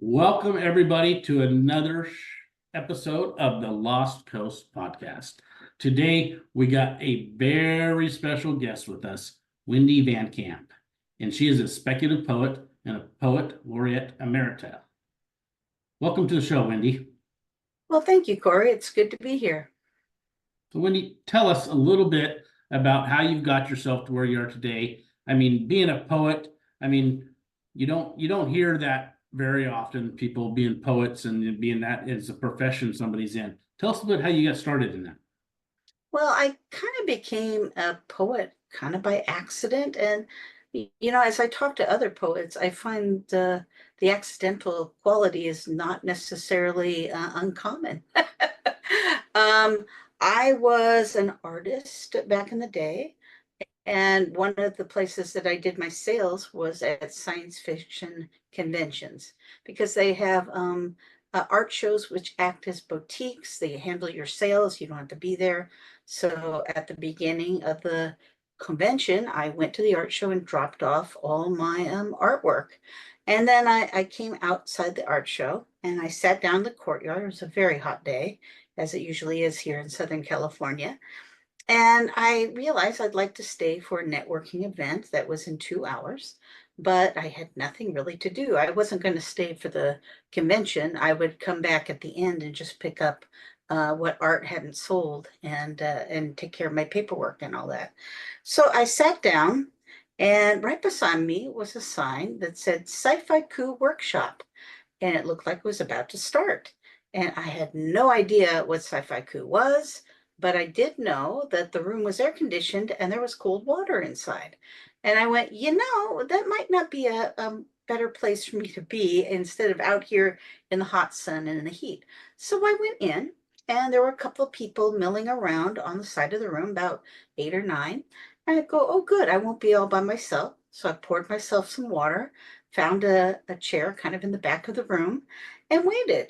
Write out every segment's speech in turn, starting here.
Welcome, everybody, to another episode of the Lost Coast podcast. Today, we got a very special guest with us, Wendy VanCamp, and she is a speculative poet and a poet laureate emerita. Welcome to the show, Wendy. Well, thank you, Cory. It's good to be here. So, Wendy, tell us a little bit about how you've got yourself to where you are today. I mean, being a poet, you don't hear that very often, people being poets and being that is a profession somebody's in. Tell us a bit how you got started in that. Well, I kind of became a poet kind of by accident. And, as I talk to other poets, I find the accidental quality is not necessarily uncommon. um, I was an artist back in the day. And one of the places that I did my sales was at science fiction conventions because they have art shows which act as boutiques. They handle your sales. You don't have to be there. So at the beginning of the convention, I went to the art show and dropped off all my artwork. And then I came outside the art show and I sat down in the courtyard. It was a very hot day, as it usually is here in Southern California. And I realized I'd like to stay for a networking event that was in 2 hours, but I had nothing really to do. I wasn't going to stay for the convention. I would come back at the end and just pick up what art hadn't sold and take care of my paperwork and all that. So I sat down, and right beside me was a sign that said Sci-Fi Koo Workshop, and it looked like it was about to start. And I had no idea what Sci-Fi Koo was, but I did know that the room was air conditioned and there was cold water inside. And I went, that might not be a better place for me to be instead of out here in the hot sun and in the heat. So I went in, and there were a couple of people milling around on the side of the room, about 8 or 9. And I go, oh, good, I won't be all by myself. So I poured myself some water, found a chair kind of in the back of the room, and waited.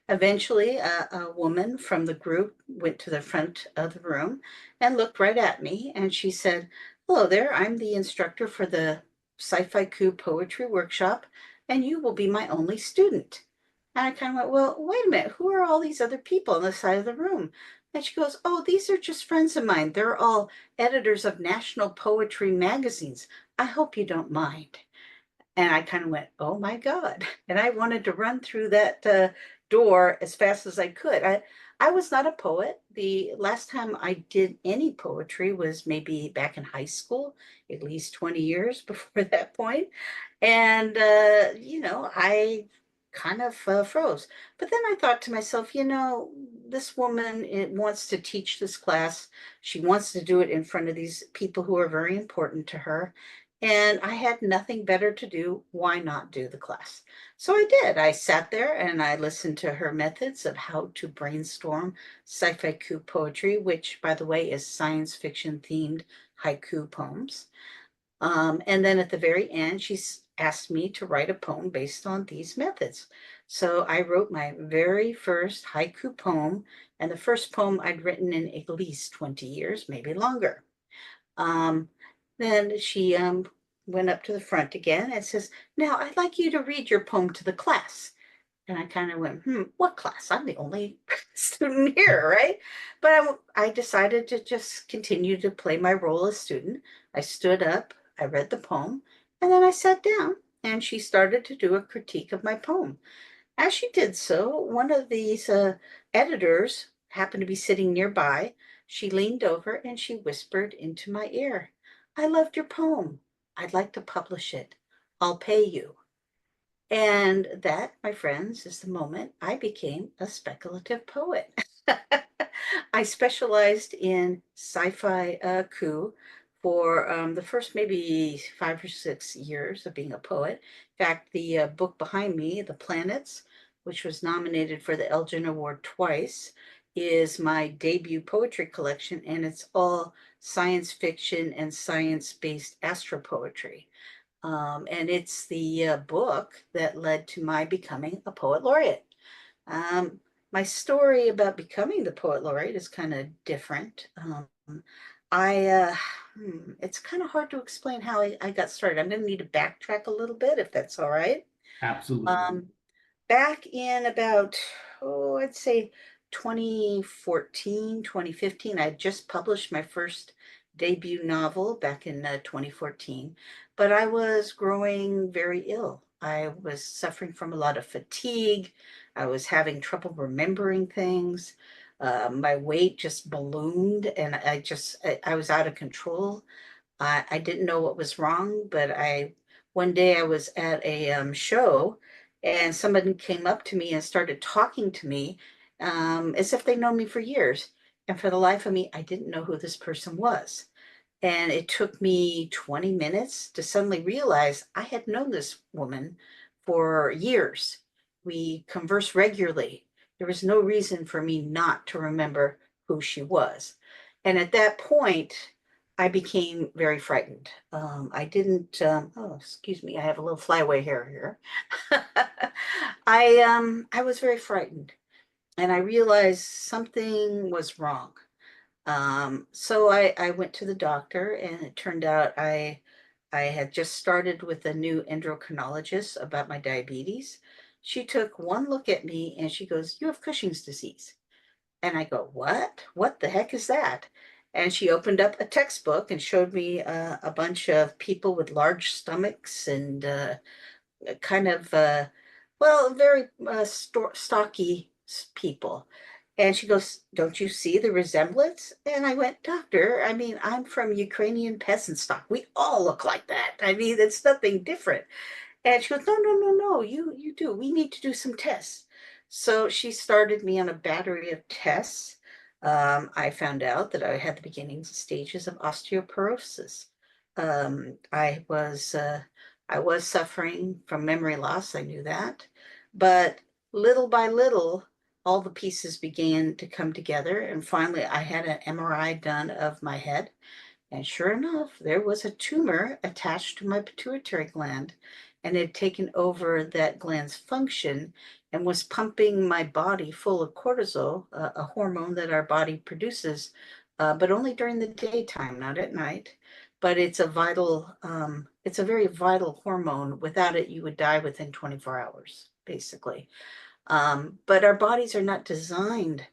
Eventually, a woman from the group went to the front of the room and looked right at me, and she said, hello there, I'm the instructor for the Sci-Fi Koo Poetry Workshop, and you will be my only student. And I kind of went, well, wait a minute, who are all these other people on the side of the room? And she goes, oh, these are just friends of mine. They're all editors of national poetry magazines. I hope you don't mind. And I kind of went, oh my God. And I wanted to run through that door as fast as I could. I was not a poet. The last time I did any poetry was maybe back in high school, at least 20 years before that point. And, I kind of froze. But then I thought to myself, this woman wants to teach this class. She wants to do it in front of these people who are very important to her. And I had nothing better to do. Why not do the class? So I did. I sat there and I listened to her methods of how to brainstorm sci-fi Koo poetry, which, by the way, is science fiction themed haiku poems. And then at the very end, she asked me to write a poem based on these methods. So I wrote my very first haiku poem, and the first poem I'd written in at least 20 years, maybe longer. Um, then she went up to the front again and says, now I'd like you to read your poem to the class. And I kind of went, what class? I'm the only student here, right? But I decided to just continue to play my role as student. I stood up, I read the poem, and then I sat down, and she started to do a critique of my poem. As she did so, one of these editors happened to be sitting nearby. She leaned over and she whispered into my ear, I loved your poem. I'd like to publish it. I'll pay you. And that, my friends, is the moment I became a speculative poet. I specialized in sci-fi coup for the first maybe 5 or 6 years of being a poet. In fact, the book behind me, The Planets, which was nominated for the Elgin Award twice, is my debut poetry collection, and it's all science fiction and science-based astropoetry. And it's the book that led to my becoming a poet laureate. Um, my story about becoming the poet laureate is kind of different. I it's kind of hard to explain how I got started. I'm going to need to backtrack a little bit if that's all right. Absolutely. Um, back in about, I'd say 2014, 2015, I had just published my first debut novel back in 2014, but I was growing very ill. I was suffering from a lot of fatigue. I was having trouble remembering things. My weight just ballooned and I was out of control. I didn't know what was wrong, but one day I was at a show and somebody came up to me and started talking to me as if they'd known me for years. And for the life of me, I didn't know who this person was. And it took me 20 minutes to suddenly realize I had known this woman for years. We conversed regularly. There was no reason for me not to remember who she was. And at that point, I became very frightened. I didn't, oh, excuse me, I have a little flyaway hair here. I was very frightened and I realized something was wrong. So I went to the doctor and it turned out I had just started with a new endocrinologist about my diabetes. She took one look at me and she goes, "You have Cushing's disease." And I go, "What? What the heck is that?" And she opened up a textbook and showed me a bunch of people with large stomachs and kind of, well, very stocky people. And she goes, "Don't you see the resemblance?" And I went, "Doctor, I mean, I'm from Ukrainian peasant stock. We all look like that. I mean, it's nothing different." And she goes, "No, no, no, no, you do. We need to do some tests." So she started me on a battery of tests. I found out that I had the beginning stages of osteoporosis. Um, I was uh, I was suffering from memory loss. I knew that, but little by little, all the pieces began to come together, and finally, I had an MRI done of my head. And sure enough, there was a tumor attached to my pituitary gland and it had taken over that gland's function and was pumping my body full of cortisol, a hormone that our body produces, but only during the daytime, not at night. But it's a very vital hormone. Without it, you would die within 24 hours, basically. But our bodies are not designed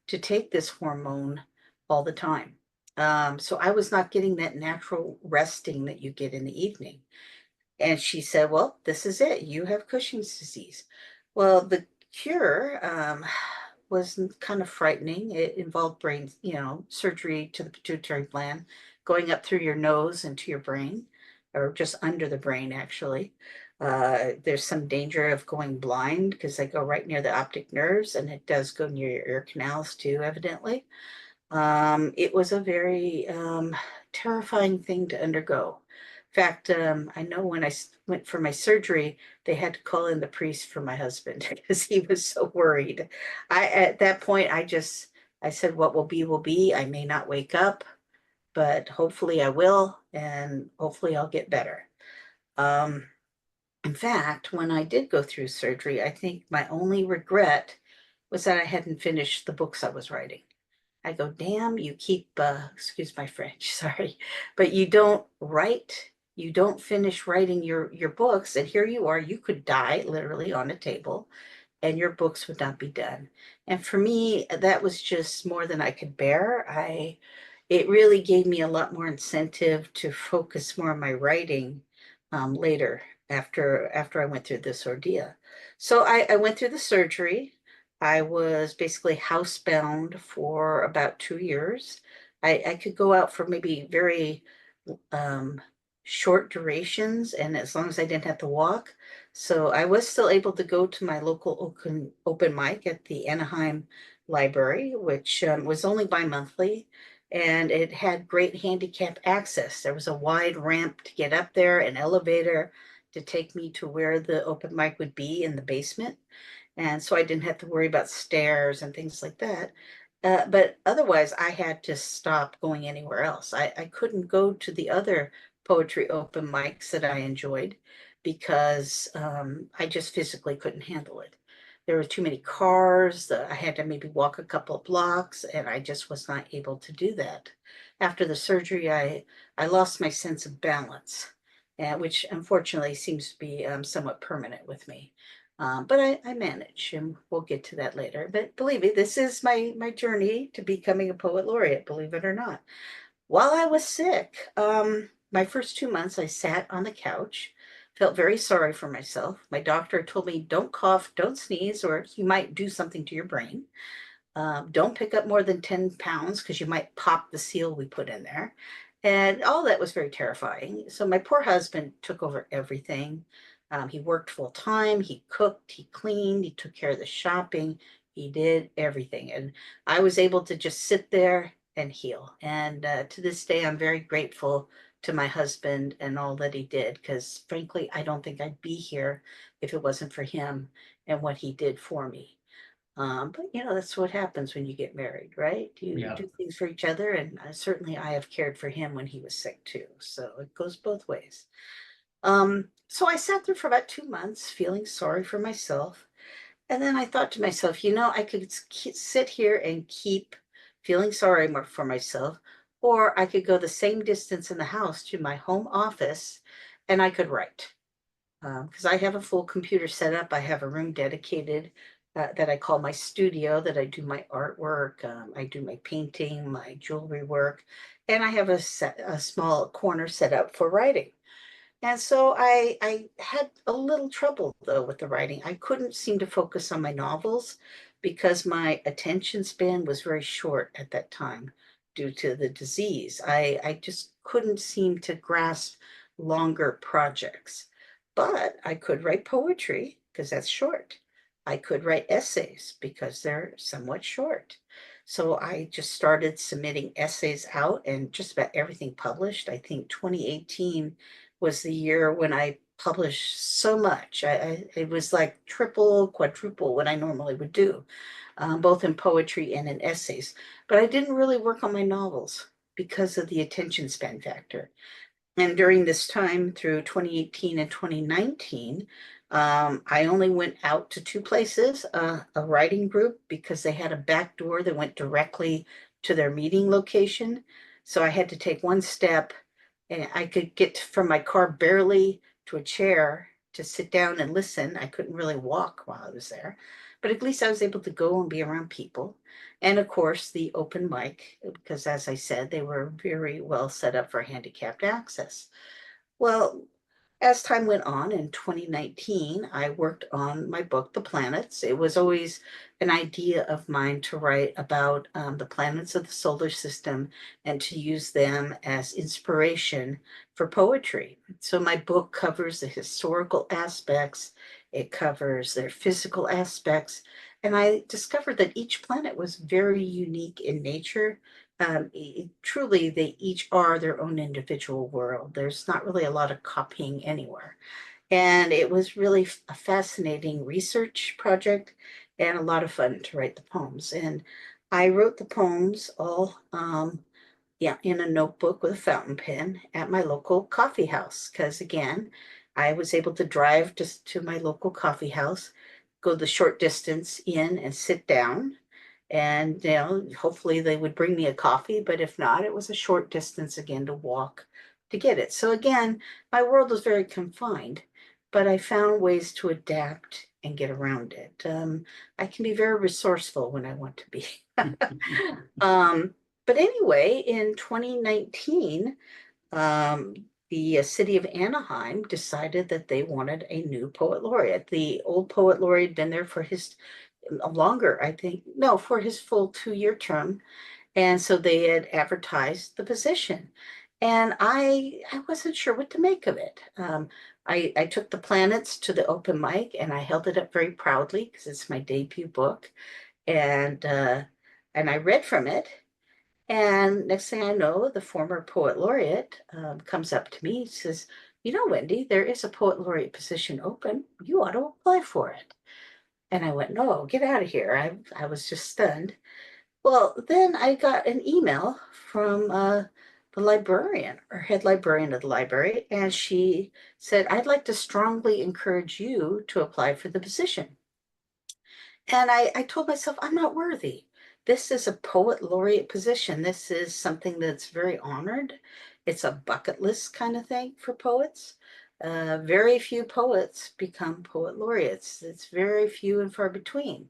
to take this hormone all the time. So I was not getting that natural resting that you get in the evening. And she said, "Well, this is it. You have Cushing's disease." Well, the cure was kind of frightening. It involved brain, surgery to the pituitary gland, going up through your nose into your brain, or just under the brain, actually. There's some danger of going blind because they go right near the optic nerves, and it does go near your ear canals too, evidently. It was a very terrifying thing to undergo. In fact, I know when went for my surgery, they had to call in the priest for my husband because he was so worried. At that point, I said, "What will be, will be. I may not wake up, but hopefully I will, and hopefully I'll get better." Um, in fact, when I did go through surgery, I think my only regret was that I hadn't finished the books I was writing. I go, "Damn, you keep, excuse my French, sorry, but you don't write, you don't finish writing your books, and here you are, you could die literally on a table, and your books would not be done." And for me, that was just more than I could bear. It really gave me a lot more incentive to focus more on my writing later after I went through this ordeal. So I went through the surgery. I was basically housebound for about 2 years. I could go out for maybe very um, short durations, and as long as I didn't have to walk. So I was still able to go to my local open mic at the Anaheim Library, which was only bi-monthly, and it had great handicap access. There was a wide ramp to get up there, an elevator to take me to where the open mic would be in the basement. And so I didn't have to worry about stairs and things like that. But otherwise, I had to stop going anywhere else. I couldn't go to the other poetry open mics that I enjoyed because I just physically couldn't handle it. There were too many cars. I had to maybe walk a couple of blocks, and I just was not able to do that. After the surgery, I lost my sense of balance, which unfortunately seems to be somewhat permanent with me. But I manage, and we'll get to that later. But believe me, this is my journey to becoming a poet laureate, believe it or not. While I was sick, my first 2 months, I sat on the couch, felt very sorry for myself. My doctor told me, don't cough, don't sneeze, or you might do something to your brain. Don't pick up more than 10 pounds because you might pop the seal we put in there. And all that was very terrifying. So my poor husband took over everything. He worked full time, he cooked, he cleaned, he took care of the shopping, he did everything. And I was able to just sit there and heal. And to this day, I'm very grateful to my husband and all that he did, because frankly, I don't think I'd be here if it wasn't for him and what he did for me. But that's what happens when you get married, right? You Yeah. do things for each other, and certainly I have cared for him when he was sick too. So it goes both ways. So I sat there for about 2 months feeling sorry for myself. And then I thought to myself, I could sit here and keep feeling sorry for myself, or I could go the same distance in the house to my home office and I could write. Because I have a full computer set up. I have a room dedicated that I call my studio, that I do my artwork, I do my painting, my jewelry work, and I have a small corner set up for writing. And so I had a little trouble though with the writing. I couldn't seem to focus on my novels because my attention span was very short at that time due to the disease. I just couldn't seem to grasp longer projects. But I could write poetry because that's short. I could write essays because they're somewhat short. So I just started submitting essays out, and just about everything published. I think 2018 was the year when I published so much. It was like triple, quadruple what I normally would do, both in poetry and in essays. But I didn't really work on my novels because of the attention span factor. And during this time through 2018 and 2019, I only went out to two places, a writing group, because they had a back door that went directly to their meeting location. So I had to take one step, and I could get from my car barely to a chair to sit down and listen. I couldn't really walk while I was there, but at least I was able to go and be around people. And of course, the open mic, because as I said, they were very well set up for handicapped access. Well, as time went on in 2019, I worked on my book, The Planets. It was always an idea of mine to write about the planets of the solar system and to use them as inspiration for poetry. So my book covers the historical aspects, it covers their physical aspects, and I discovered that each planet was very unique in nature. Truly, they each are their own individual world. There's not really a lot of copying anywhere. And it was really a fascinating research project and a lot of fun to write the poems. And I wrote the poems all, yeah, in a notebook with a fountain pen at my local coffee house. Because again, I was able to drive just to my local coffee house, go the short distance in and sit down, and hopefully they would bring me a coffee, but if not, it was a short distance again to walk to get it. So again, my world was very confined, but I found ways to adapt and get around it. I can be very resourceful when I want to be. um, but anyway, in 2019, um, the city of Anaheim decided that they wanted a new poet laureate. The old poet laureate had been there for his longer, I think, no, for his full 2-year term. And so they had advertised the position. And I wasn't sure what to make of it. I took the planets to the open mic and I held it up very proudly because it's my debut book. And I read from it. And next thing I know, the former poet laureate comes up to me and says, Wendy, there is a poet laureate position open. You ought to apply for it. And I went, no, get out of here. I was just stunned. Well, then I got an email from the librarian or head librarian of the library, and she said, I'd like to strongly encourage you to apply for the position. And I told myself, I'm not worthy. This is a poet laureate position. This is something that's very honored. It's a bucket list kind of thing for poets. Very few poets become poet laureates. It's very few and far between.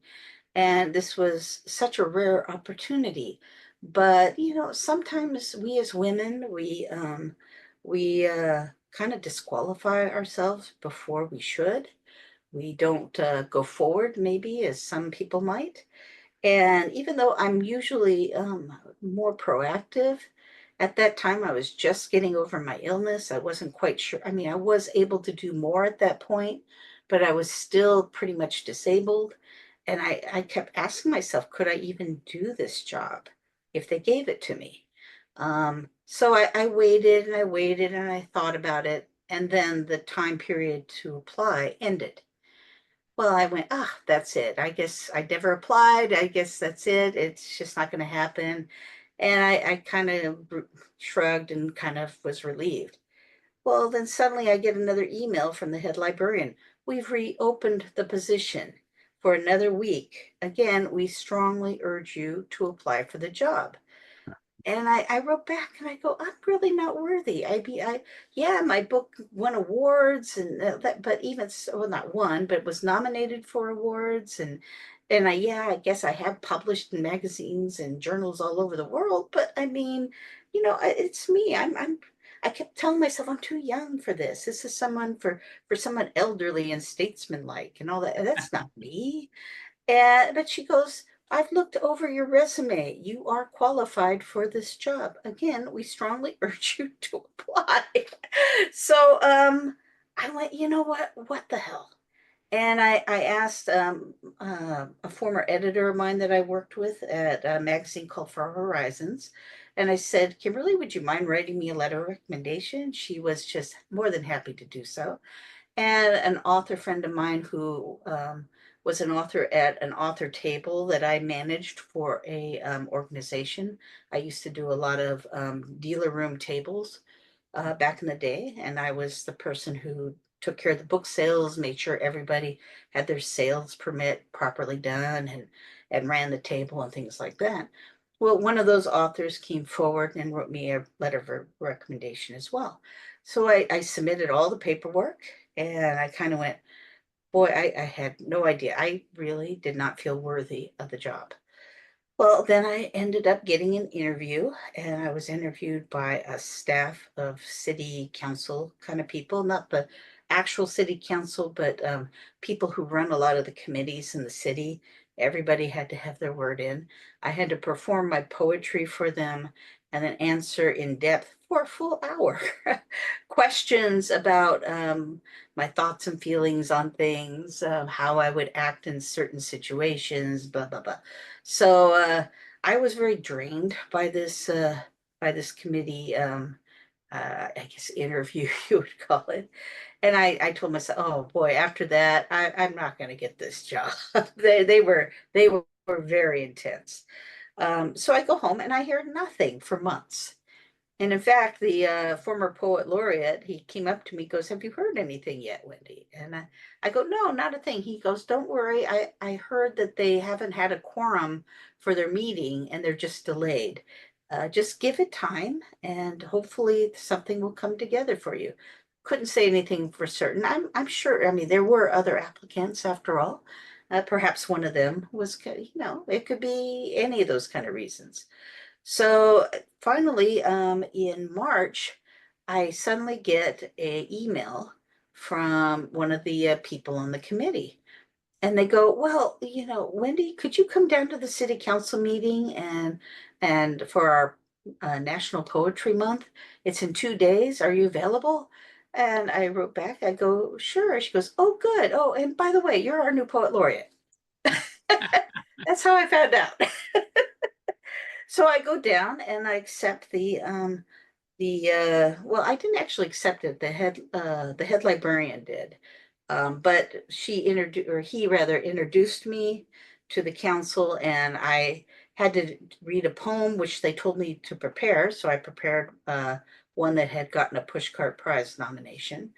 And this was such a rare opportunity. But, sometimes we as women, we kind of disqualify ourselves before we should. We don't go forward, maybe, as some people might. And even though I'm usually more proactive, at that time I was just getting over my illness. I wasn't quite sure. I mean, I was able to do more at that point, but I was still pretty much disabled. And I kept asking myself, could I even do this job if they gave it to me? So I waited and I waited and I thought about it. And then the time period to apply ended. Well, I went, that's it. I guess I never applied. I guess that's it. It's just not going to happen. And I kind of shrugged and kind of was relieved. Well, then suddenly I get another email from the head librarian. We've reopened the position for another week. Again, we strongly urge you to apply for the job. And I wrote back and I go, I'm really not worthy. Yeah, my book won awards and that, but even so, well, not won, but was nominated for awards. Yeah, I guess I have published in magazines and journals all over the world. But I mean, it's me. I kept telling myself I'm too young for this. This is for someone elderly and statesmanlike and all that. And that's not me. But she goes, I've looked over your resume. You are qualified for this job. Again, we strongly urge you to apply. So I went, you know what? What the hell? And I asked a former editor of mine that I worked with at a magazine called Far Horizons. And I said, Kimberly, would you mind writing me a letter of recommendation? She was just more than happy to do so. And an author friend of mine who was an author at an author table that I managed for a organization. I used to do a lot of dealer room tables back in the day, and I was the person who took care of the book sales, made sure everybody had their sales permit properly done, and ran the table and things like that. Well, one of those authors came forward and wrote me a letter of recommendation as well. So I submitted all the paperwork and I kind of went, boy, I had no idea. I really did not feel worthy of the job. Well, then I ended up getting an interview, and I was interviewed by a staff of city council kind of people, not the actual city council, but people who run a lot of the committees in the city. Everybody had to have their word in. I had to perform my poetry for them and then answer in depth for a full hour questions about my thoughts and feelings on things, how I would act in certain situations, blah, blah, blah. So I was very drained by this committee I guess interview you would call it. And I told myself, oh boy, after that, I'm not gonna get this job. They were very intense. So I go home and I hear nothing for months. And in fact, the former poet laureate, he came up to me, goes, have you heard anything yet, Wendy? And I go, no, not a thing. He goes, don't worry. I heard that they haven't had a quorum for their meeting and they're just delayed. Just give it time and hopefully something will come together for you. Couldn't say anything for certain. I'm sure. I mean, there were other applicants after all. Perhaps one of them was, it could be any of those kind of reasons. So finally, in March, I suddenly get an email from one of the people on the committee. And they go, well, Wendy, could you come down to the city council meeting and for our National Poetry Month? It's in 2 days. Are you available? And I wrote back, I go, sure. She goes, oh, good. Oh, and by the way, you're our new poet laureate. That's how I found out. So I go down and I accept the well, I didn't actually accept it. The head librarian did. But she introduced, or he rather introduced me to the council, and I had to read a poem which they told me to prepare. So I prepared one that had gotten a pushcart prize nomination.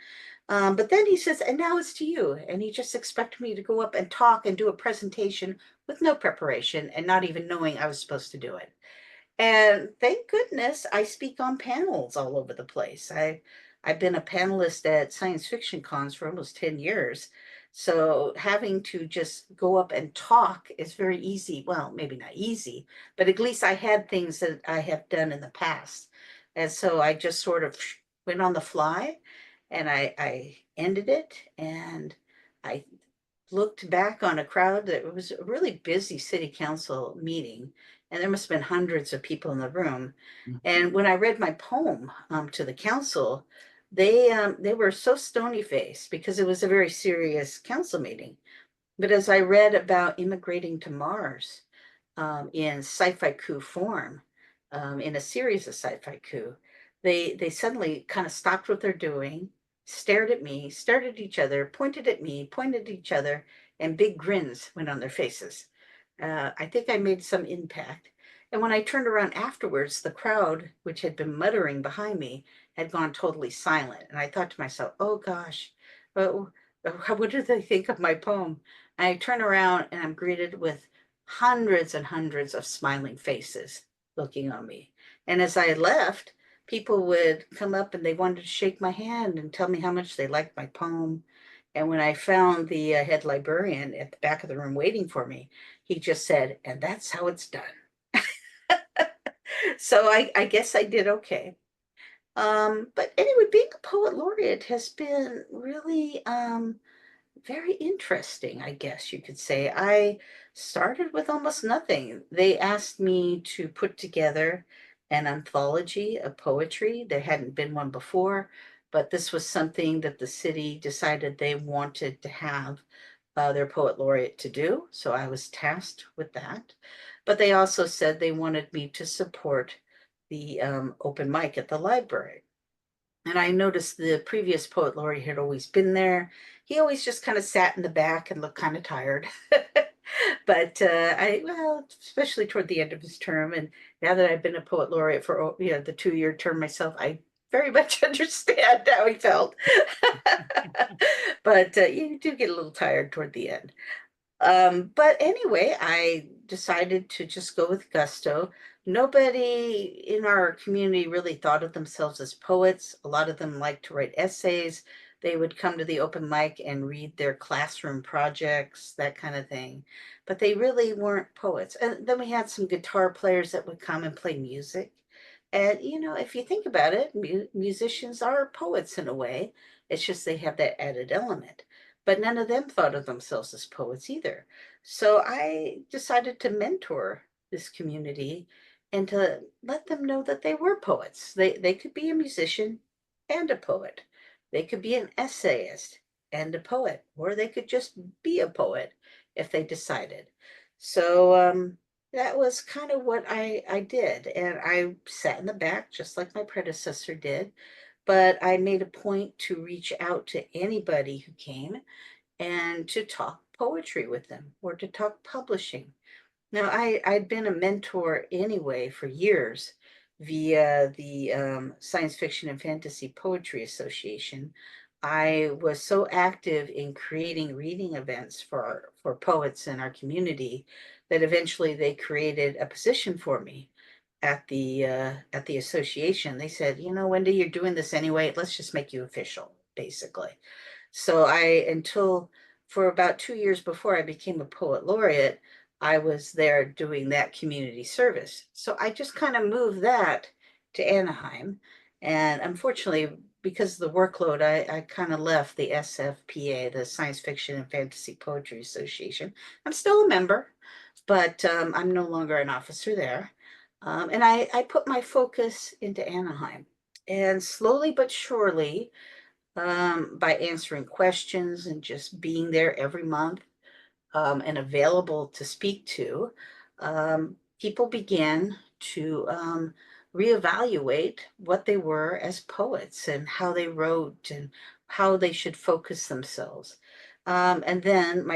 But then he says, and now it's to you. And he just expected me to go up and talk and do a presentation with no preparation and not even knowing I was supposed to do it. And thank goodness I speak on panels all over the place. I've been a panelist at science fiction cons for almost 10 years. So having to just go up and talk is very easy. Well, maybe not easy, but at least I had things that I have done in the past. And so I just sort of went on the fly and I ended it, and I looked back on a crowd that it was a really busy city council meeting, and there must have been hundreds of people in the room. And when I read my poem to the council, they were so stony faced because it was a very serious council meeting. But as I read about immigrating to Mars in Sci-Fi Koo form, in a series of Sci-Fi Koo, they suddenly kind of stopped what they're doing, stared at me, stared at each other, pointed at me, pointed at each other, and big grins went on their faces. I think I made some impact. And when I turned around afterwards, the crowd, which had been muttering behind me, had gone totally silent. And I thought to myself, oh gosh, oh, what do they think of my poem? And I turn around and I'm greeted with hundreds and hundreds of smiling faces looking on me. And as I left, people would come up and they wanted to shake my hand and tell me how much they liked my poem. And when I found the head librarian at the back of the room waiting for me, he just said, and that's how it's done. So I guess I did okay. But anyway, being a poet laureate has been really very interesting, I guess you could say. I started with almost nothing. They asked me to put together an anthology of poetry. There hadn't been one before, but this was something that the city decided they wanted to have their poet laureate to do. So I was tasked with that. But they also said they wanted me to support the open mic at the library. And I noticed the previous poet laureate had always been there. He always just kind of sat in the back and looked kind of tired. But well, especially toward the end of his term, and now that I've been a poet laureate for the 2-year term myself, I very much understand how he felt. But you do get a little tired toward the end. But anyway, I decided to just go with gusto. Nobody in our community really thought of themselves as poets. A lot of them liked to write essays. They would come to the open mic and read their classroom projects, that kind of thing. But they really weren't poets. And then we had some guitar players that would come and play music. And, if you think about it, musicians are poets in a way. It's just they have that added element. But none of them thought of themselves as poets either. So I decided to mentor this community and to let them know that they were poets. They could be a musician and a poet. They could be an essayist and a poet, or they could just be a poet if they decided. So that was kind of what I did. And I sat in the back just like my predecessor did, but I made a point to reach out to anybody who came and to talk poetry with them or to talk publishing. Now, I'd been a mentor anyway for years via the Science Fiction and Fantasy Poetry Association. I was so active in creating reading events for poets in our community that eventually they created a position for me at the association. They said, Wendy, you're doing this anyway. Let's just make you official, basically. So until for about 2 years before I became a poet laureate, I was there doing that community service. So I just kind of moved that to Anaheim. And unfortunately, because of the workload, I kind of left the SFPA, the Science Fiction and Fantasy Poetry Association. I'm still a member, but I'm no longer an officer there. And I put my focus into Anaheim. And slowly but surely, by answering questions and just being there every month and available to speak to, people began to reevaluate what they were as poets and how they wrote and how they should focus themselves. And then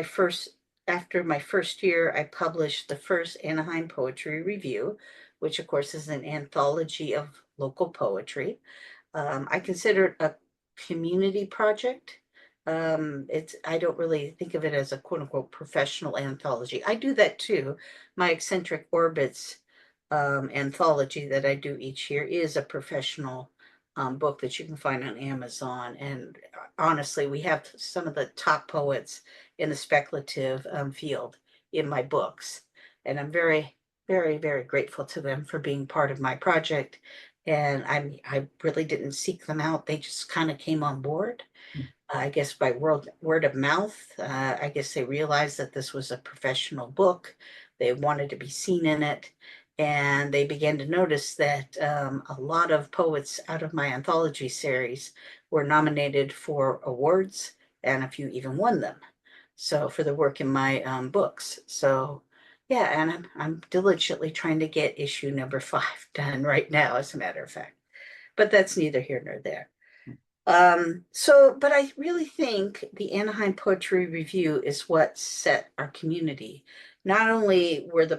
after my first year, I published the first Anaheim Poetry Review, which of course is an anthology of local poetry. I consider it a community project. I don't really think of it as a quote unquote professional anthology. I do that too. My Eccentric Orbits anthology that I do each year is a professional book that you can find on Amazon. And honestly, we have some of the top poets in the speculative field in my books. And I'm very, very, very grateful to them for being part of my project. And I really didn't seek them out. They just kind of came on board. I guess by word of mouth. I guess they realized that this was a professional book. They wanted to be seen in it. And they began to notice that a lot of poets out of my anthology series were nominated for awards, and a few even won them. So for the work in my books. So yeah, and I'm diligently trying to get issue number 5 done right now, as a matter of fact. But that's neither here nor there. But I really think the Anaheim Poetry Review is what set our community. Not only were the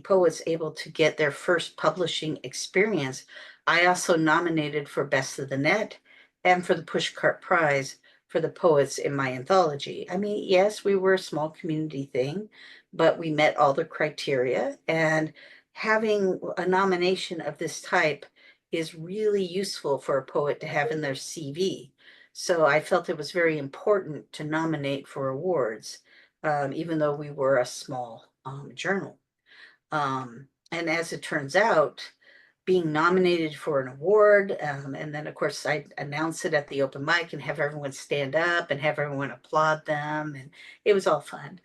poets able to get their first publishing experience, I also nominated for Best of the Net and for the Pushcart Prize for the poets in my anthology. I mean, yes, we were a small community thing, but we met all the criteria, and having a nomination of this type is really useful for a poet to have in their CV. So I felt it was very important to nominate for awards, even though we were a small journal. And as it turns out, being nominated for an award, and then of course I announce it at the open mic and have everyone stand up and have everyone applaud them, and it was all fun.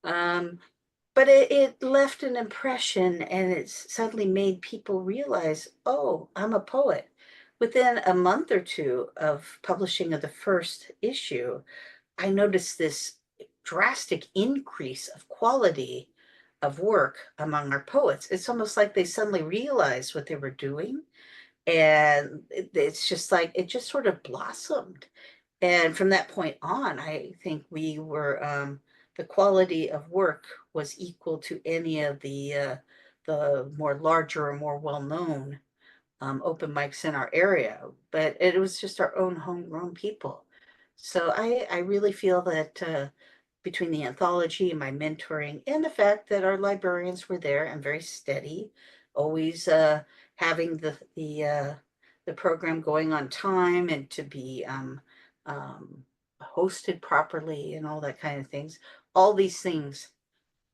But it left an impression, and it suddenly made people realize, oh, I'm a poet. Within a month or two of publishing of the first issue, I noticed this drastic increase of quality of work among our poets. It's almost like they suddenly realized what they were doing. And it's just like, it just sort of blossomed. And from that point on, I think we were, the quality of work was equal to any of the more larger or more well-known open mics in our area. But it was just our own homegrown people. So I really feel that between the anthology and my mentoring and the fact that our librarians were there and very steady, always having the program going on time and to be um, hosted properly and all that kind of things. All these things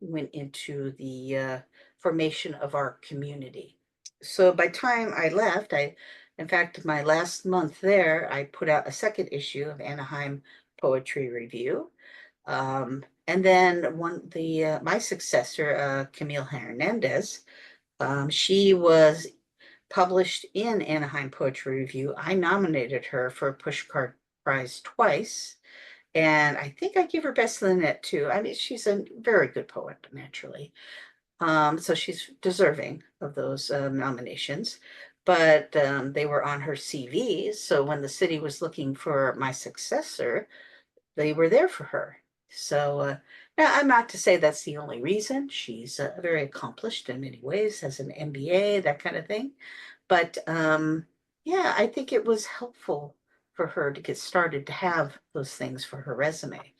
went into the formation of our community. So by time I left, in fact, my last month there, I put out a second issue of Anaheim Poetry Review. And then my successor, Camille Hernandez, she was published in Anaheim Poetry Review. I nominated her for a Pushcart Prize twice, and I think I give her Best of the Net too. I mean, she's a very good poet, naturally. So she's deserving of those nominations. But they were on her CV. So when the city was looking for my successor, they were there for her. So now I'm not to say that's the only reason. She's very accomplished in many ways, has an MBA, that kind of thing. But yeah, I think it was helpful for her to get started to have those things for her resume.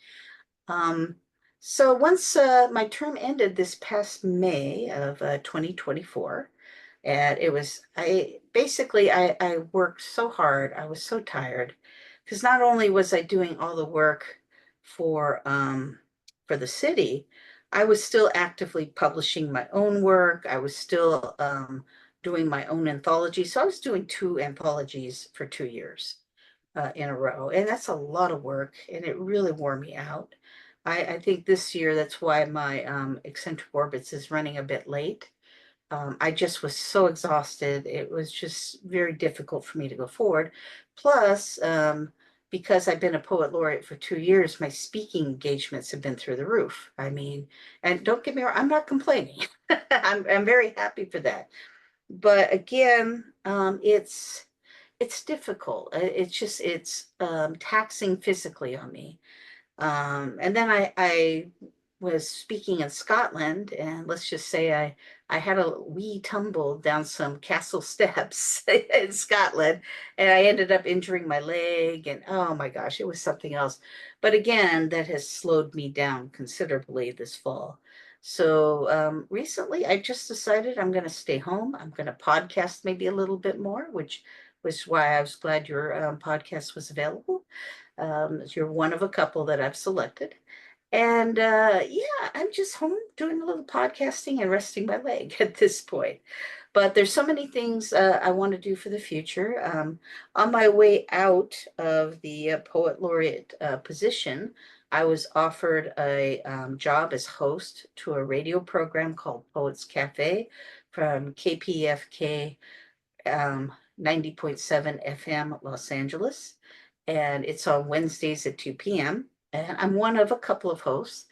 Um, so once my term ended this past May of 2024, and I worked so hard. I was so tired because not only was I doing all the work for the city, I was still actively publishing my own work. I was still doing my own anthology. So I was doing 2 anthologies for 2 years in a row. And that's a lot of work, and it really wore me out. I think this year, that's why my eccentric orbits is running a bit late. I just was so exhausted. It was just very difficult for me to go forward. Plus, because I've been a poet laureate for 2 years, my speaking engagements have been through the roof. I mean, and don't get me wrong, I'm not complaining. I'm very happy for that. But again, it's difficult. It's taxing physically on me. And then I was speaking in Scotland, and let's just say I had a wee tumble down some castle steps in Scotland, and I ended up injuring my leg, and oh my gosh, it was something else. But again, that has slowed me down considerably this fall. So recently, I just decided I'm going to stay home. I'm going to podcast maybe a little bit more, which which is why I was glad your podcast was available. You're one of a couple that I've selected. And yeah, I'm just home doing a little podcasting and resting my leg at this point. But there's so many things I want to do for the future. On my way out of the poet laureate position, I was offered a job as host to a radio program called Poets Cafe from KPFK 90.7 FM Los Angeles. And it's on Wednesdays at 2 p.m. And I'm one of a couple of hosts.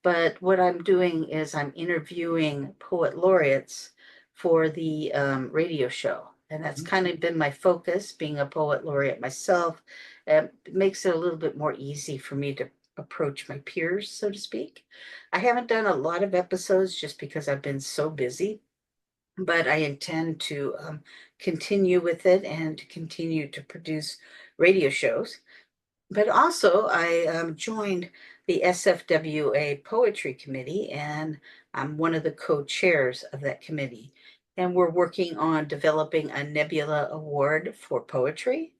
But what I'm doing is I'm interviewing poet laureates for the radio show. And that's kind of been my focus, being a poet laureate myself. It makes it a little bit more easy for me to approach my peers, so to speak. I haven't done a lot of episodes just because I've been so busy, but I intend to continue with it and to continue to produce radio shows. But also, I joined the SFWA Poetry Committee, and I'm one of the co-chairs of that committee. And we're working on developing a Nebula Award for poetry.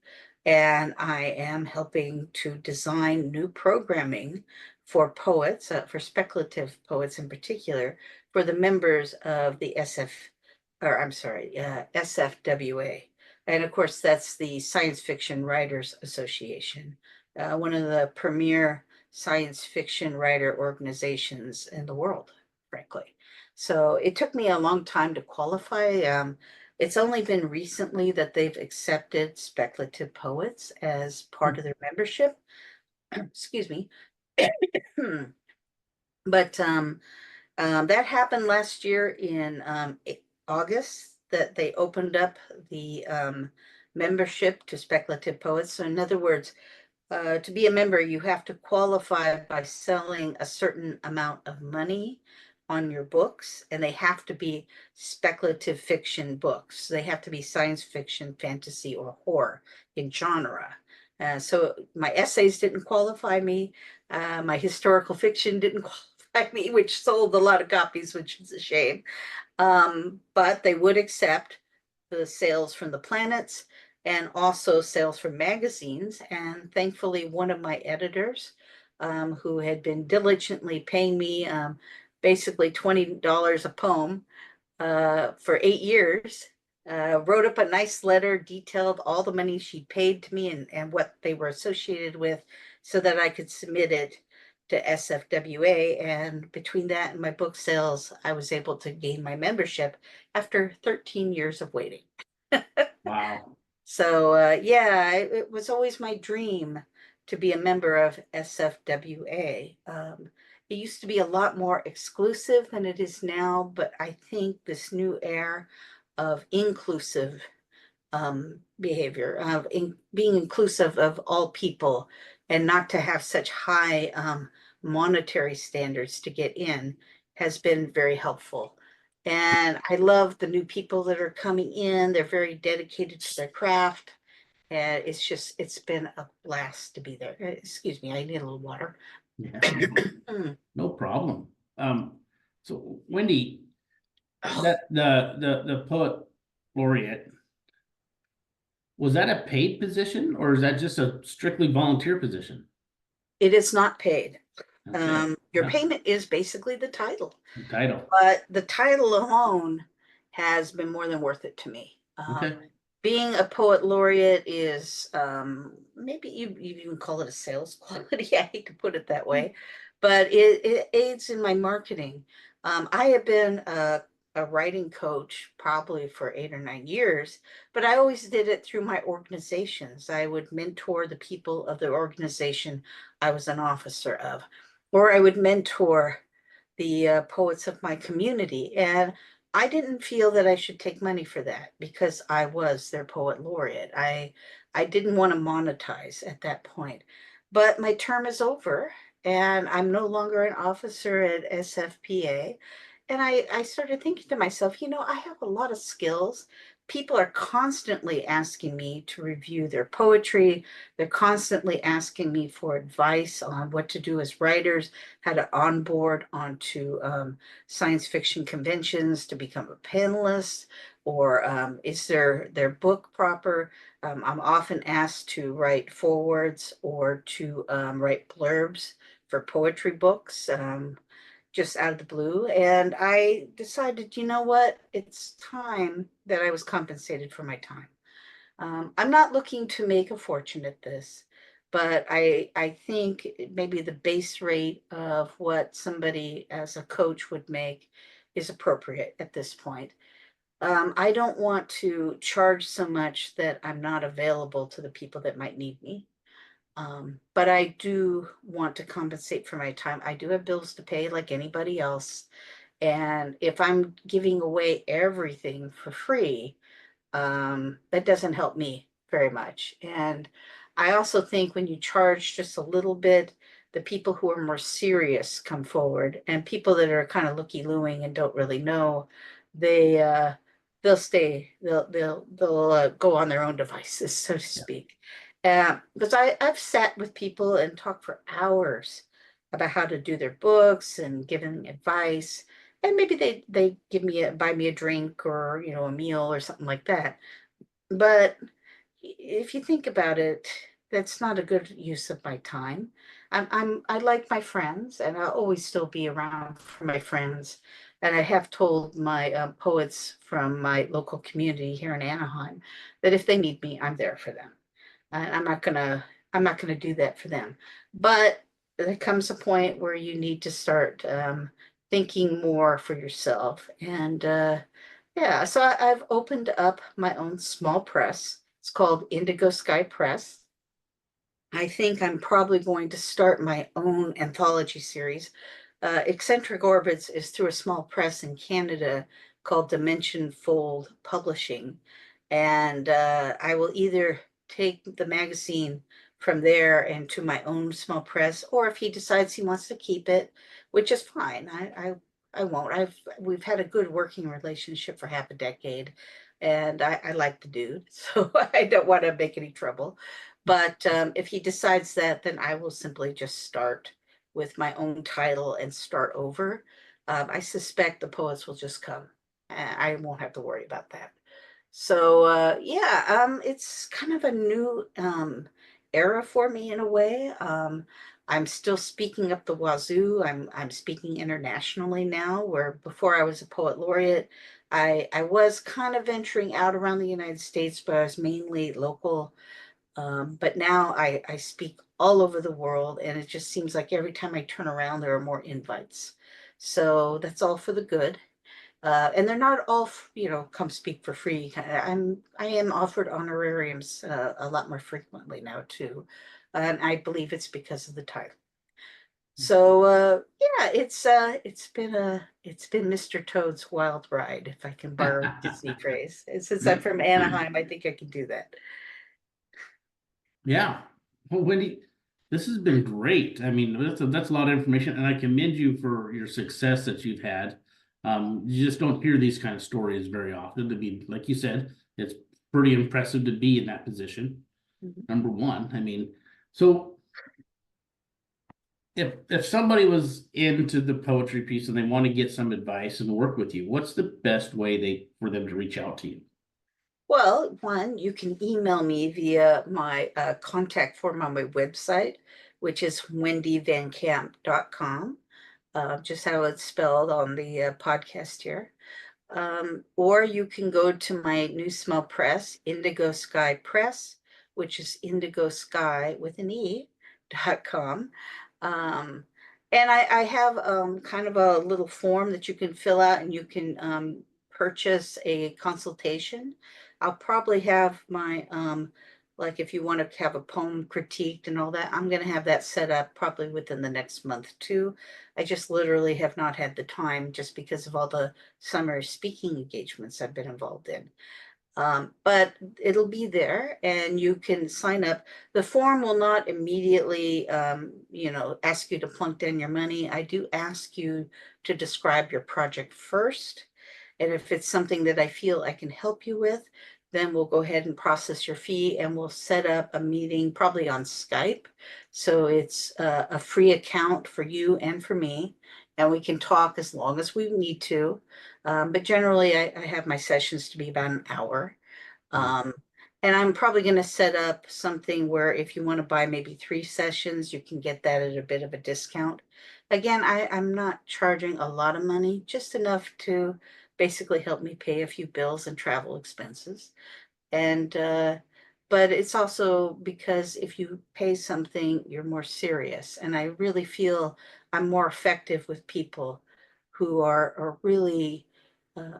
And I am helping to design new programming for poets, for speculative poets in particular, for the members of the SFWA. And of course, that's the Science Fiction Writers Association, one of the premier science fiction writer organizations in the world, frankly. So it took me a long time to qualify. It's only been recently that they've accepted speculative poets as part of their membership. Excuse me. But that happened last year in August, that they opened up the membership to speculative poets. So in other words, to be a member, you have to qualify by selling a certain amount of money on your books, and they have to be speculative fiction books. They have to be science fiction, fantasy, or horror in genre. So my essays didn't qualify me. My historical fiction didn't qualify me, which sold a lot of copies, which is a shame. But they would accept the sales from the planets and also sales from magazines. And thankfully, one of my editors, who had been diligently paying me basically $20 a poem for 8 years, wrote up a nice letter, detailed all the money she paid to me and what they were associated with, so that I could submit it to SFWA. And between that and my book sales, I was able to gain my membership after 13 years of waiting. Wow. So yeah, it was always my dream to be a member of SFWA. It used to be a lot more exclusive than it is now, but I think this new era of inclusive behavior, of being inclusive of all people, and not to have such high monetary standards to get in, has been very helpful. And I love the new people that are coming in. They're very dedicated to their craft. And it's been a blast to be there. Excuse me, I need a little water. Yeah, no problem. So Wendy, that the poet laureate, was that a paid position or is that just a strictly volunteer position? It is not paid. Okay. Your Yeah, payment is basically the title, the title. but the title alone has been more than worth it to me. Okay. Being a poet laureate is maybe you even call it a sales quality. I hate to put it that way, but it aids in my marketing. I have been a writing coach probably for 8 or 9 years, but I always did it through my organizations. I would mentor the people of the organization I was an officer of, or I would mentor the poets of my community. And I didn't feel that I should take money for that because I was their poet laureate. I didn't want to monetize at that point. But my term is over and I'm no longer an officer at SFPA. And I started thinking to myself, I have a lot of skills people are constantly asking me to review their poetry. They're constantly asking me for advice on what to do as writers, how to onboard onto science fiction conventions to become a panelist, or is their book proper? I'm often asked to write forewords or to write blurbs for poetry books. Just out of the blue. And I decided, you know what? It's time that I was compensated for my time. I'm not looking to make a fortune at this, but I think maybe the base rate of what somebody as a coach would make is appropriate at this point. I don't want to charge so much that I'm not available to the people that might need me. But I do want to compensate for my time. I do have bills to pay like anybody else. And if I'm giving away everything for free, that doesn't help me very much. And I also think when you charge just a little bit, the people who are more serious come forward, and people that are kind of looky-looing and don't really know, they they'll stay, they'll go on their own devices, so to speak. Because I've sat with people and talked for hours about how to do their books and giving advice, and maybe they give me buy me a drink or a meal or something like that. But if you think about it, that's not a good use of my time. I like my friends, and I'll always still be around for my friends. And I have told my poets from my local community here in Anaheim that if they need me, I'm there for them. I'm not gonna do that for them. But there comes a point where you need to start thinking more for yourself. And yeah, so I've opened up my own small press. It's called Indigo Sky Press. I think I'm probably going to start my own anthology series. Eccentric Orbits is through a small press in Canada called Dimension Fold Publishing. And I will either take the magazine from there and to my own small press, or if he decides he wants to keep it, which is fine. I won't. We've had a good working relationship for half a decade, and I like the dude, so I don't want to make any trouble. But if he decides that, then I will simply just start with my own title and start over. I suspect the poets will just come. I won't have to worry about that. So yeah, it's kind of a new era for me in a way. I'm still speaking up the wazoo. I'm speaking internationally now, where before I was a poet laureate, I was kind of venturing out around the United States, but I was mainly local. But now I speak all over the world, and it just seems like every time I turn around, there are more invites. So that's all for the good. And they're not all, come speak for free. I am offered honorariums a lot more frequently now too, and I believe it's because of the title. So yeah, it's been Mr. Toad's wild ride, if I can borrow a Disney phrase. And since I'm from Anaheim, I think I can do that. Yeah. Well, Wendy, this has been great. I mean, that's a lot of information, and I commend you for your success that you've had. You just don't hear these kind of stories very often. To be, like you said, it's pretty impressive to be in that position. Mhm. Number one, I mean, so if somebody was into the poetry piece and they want to get some advice and work with you, what's the best way for them to reach out to you? Well, one, you can email me via my contact form on my website, which is wendyvancamp.com, just how it's spelled on the podcast here. Or you can go to my new small press, Indigo Sky Press, which is Indigo Sky with an E.com. And I have kind of a little form that you can fill out, and you can purchase a consultation. I'll probably have my, like if you want to have a poem critiqued and all that, I'm going to have that set up probably within the next month too. I just literally have not had the time just because of all the summer speaking engagements I've been involved in. But it'll be there and you can sign up. The form will not immediately, ask you to plunk down your money. I do ask you to describe your project first. And if it's something that I feel I can help you with, then we'll go ahead and process your fee and we'll set up a meeting probably on Skype. So it's a free account for you and for me. And we can talk as long as we need to. But generally, I have my sessions to be about an hour. Um, and I'm probably going to set up something where if you want to buy maybe 3 sessions, you can get that at a bit of a discount. Again, I'm not charging a lot of money, just enough to basically help me pay a few bills and travel expenses. And but it's also because if you pay something, you're more serious. And I really feel I'm more effective with people who are really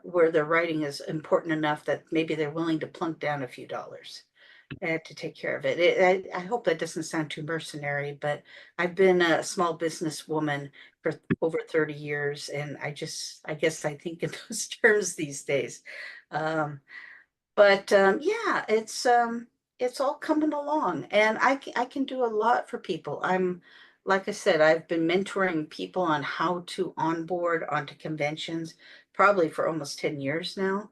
where their writing is important enough that maybe they're willing to plunk down a few dollars to take care of it. I hope that doesn't sound too mercenary, but I've been a small business woman for over 30 years, and I guess I think in those terms these days. Um, but yeah, it's all coming along, and I can do a lot for people. Like I said, I've been mentoring people on how to onboard onto conventions probably for almost 10 years now.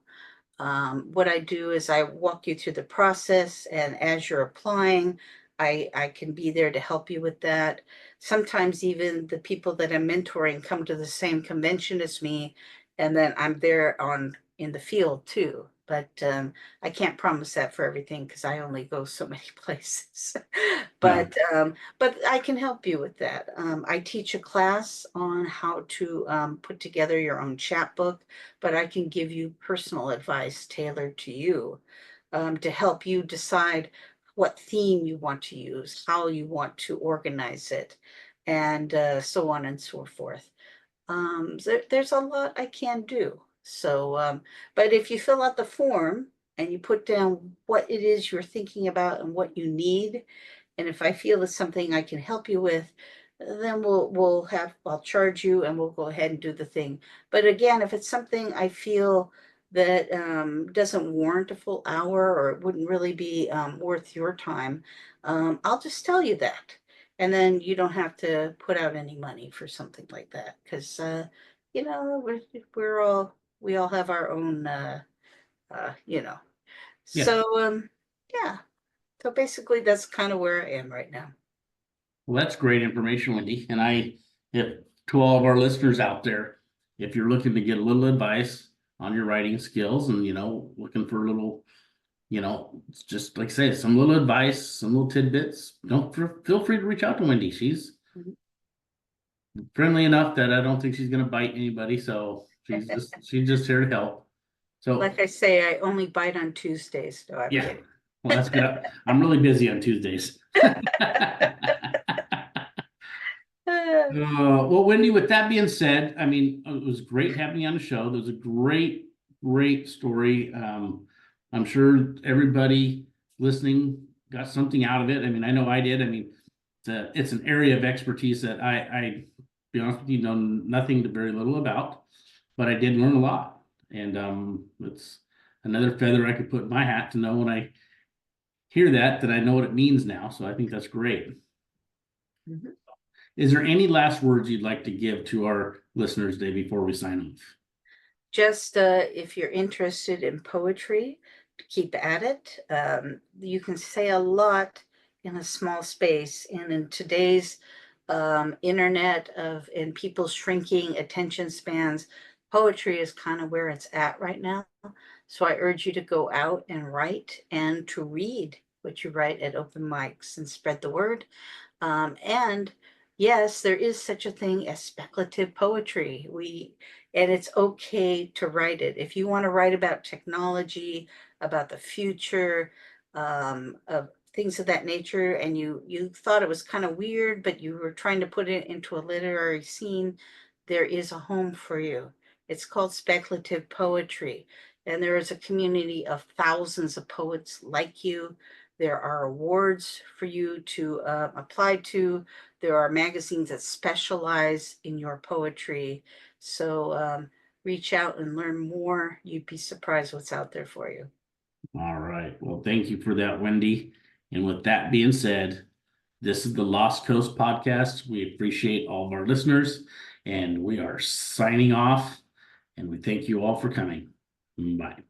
What I do is I walk you through the process, and as you're applying, I can be there to help you with that. Sometimes even the people that I'm mentoring come to the same convention as me, and then I'm there on in the field too. But I can't promise that for everything because I only go so many places. Yeah. But I can help you with that. I teach a class on how to put together your own chapbook, but I can give you personal advice tailored to you to help you decide what theme you want to use, how you want to organize it, and so on and so forth. There's a lot I can do. So, but if you fill out the form and you put down what it is you're thinking about and what you need, and if I feel it's something I can help you with, then I'll charge you and we'll go ahead and do the thing. But again, if it's something I feel that doesn't warrant a full hour or it wouldn't really be worth your time, I'll just tell you that. And then you don't have to put out any money for something like that because you know we all have our own you know. Yeah. So yeah. So basically that's kind of where I am right now. Well, that's great information, Wendy. And if to all of our listeners out there, if you're looking to get a little advice on your writing skills and, looking for a little, it's just like I say, some little advice, some little tidbits, don't feel free to reach out to Wendy. She's Mhm. friendly enough that I don't think she's going to bite anybody. So she's just here to help. So Like I say, I only bite on Tuesdays. No, I'm yeah, kidding. well, that's good. I'm really busy on Tuesdays. Well, Wendy, with that being said, I mean, it was great having you on the show. There was a great story. I'm sure everybody listening got something out of it. I mean, I know I did. I mean, it's an area of expertise that be honest with you, know nothing to very little about, but I did learn a lot. And it's another feather I could put in my hat to know when I hear that I know what it means now. So I think that's great. Mhm. Is there any last words you'd like to give to our listeners today before we sign off? Just if you're interested in poetry, keep at it. You can say a lot in a small space, and in today's internet of and people's shrinking attention spans, poetry is kind of where it's at right now. So I urge you to go out and write and to read what you write at open mics and spread the word. And yes, there is such a thing as speculative poetry. And it's okay to write it. If you want to write about technology, about the future, of things of that nature, and you thought it was kind of weird, but you were trying to put it into a literary scene, there is a home for you. It's called speculative poetry. And there is a community of thousands of poets like you. There are awards for you to apply to. There are magazines that specialize in your poetry. So reach out and learn more. You'd be surprised what's out there for you. All right. Well, thank you for that, Wendy. And with that being said, this is the Lost Coast podcast. We appreciate all of our listeners, and we are signing off. And we thank you all for coming. Bye.